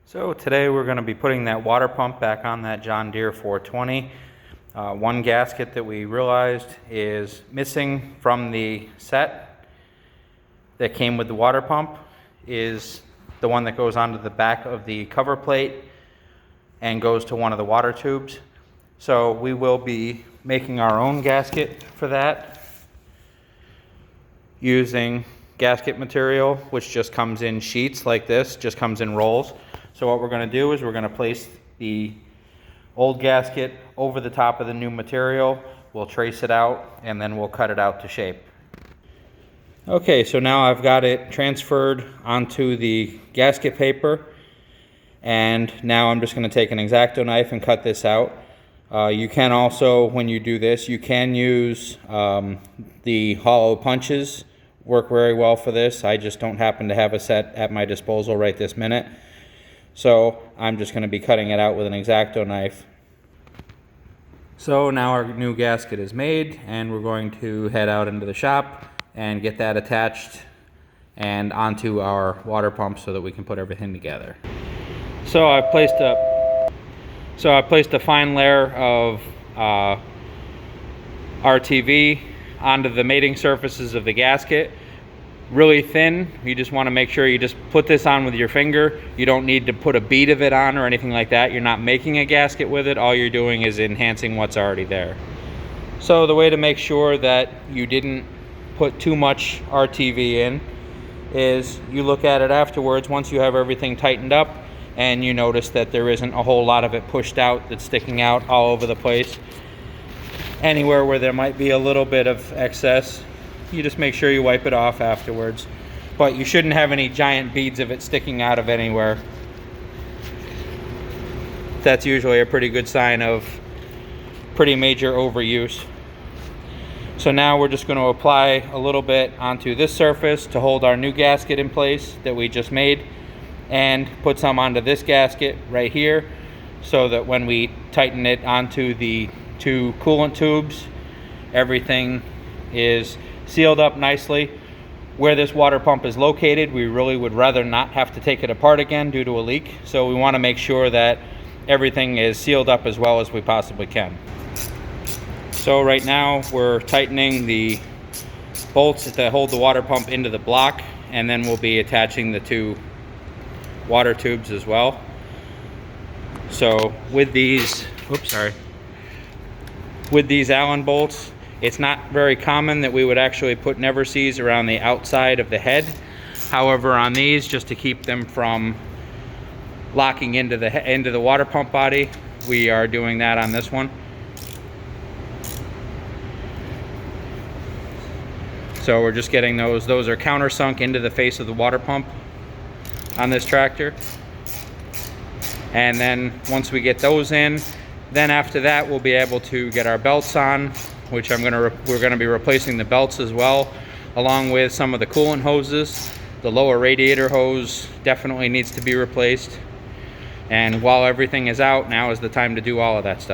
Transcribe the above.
So today we're going to be putting that water pump back on that John Deere 420. One gasket that we realized is missing from the set that came with the water pump is the one that goes onto the back of the cover plate and goes to one of the water tubes. So we will be making our own gasket for that using gasket material, which just comes in sheets like this, just comes in rolls. So what we're going to do is we're going to place the old gasket over the top of the new material. We'll trace it out and then we'll cut it out to shape. Okay, so now I've got it transferred onto the gasket paper, and now I'm just going to take an X-Acto knife and cut this out. You can also, when you do this, you can use the hollow punches. Work very well for this. I just don't happen to have a set at my disposal right this minute. So I'm just going to be cutting it out with an X-Acto knife. So now our new gasket is made, and we're going to head out into the shop and get that attached and onto our water pump so that we can put everything together. So I placed a fine layer of RTV onto the mating surfaces of the gasket. Really thin. You just want to make sure you just put this on with your finger. You don't need to put a bead of it on or anything like that. You're not making a gasket with it. All you're doing is enhancing what's already there. So the way to make sure that you didn't put too much RTV in is you look at it afterwards once you have everything tightened up and you notice that there isn't a whole lot of it pushed out that's sticking out all over the place. Anywhere where there might be a little bit of excess, you just make sure you wipe it off afterwards. But you shouldn't have any giant beads of it sticking out of anywhere. That's usually a pretty good sign of pretty major overuse. So now we're just going to apply a little bit onto this surface to hold our new gasket in place that we just made, and put some onto this gasket right here so that when we tighten it onto the two coolant tubes, everything is sealed up nicely. Where this water pump is located, we really would rather not have to take it apart again due to a leak. So we want to make sure that everything is sealed up as well as we possibly can. So right now we're tightening the bolts that hold the water pump into the block, and then we'll be attaching the two water tubes as well. So with these, with these Allen bolts, it's not very common that we would actually put never sees around the outside of the head. However, on these, just to keep them from locking into the water pump body, we are doing that on this one. So we're just getting those are countersunk into the face of the water pump on this tractor. And then once we get those in, then after that we'll be able to get our belts on, which we're going to be replacing the belts as well, along with some of the coolant hoses. The lower radiator hose definitely needs to be replaced. And while everything is out, now is the time to do all of that stuff.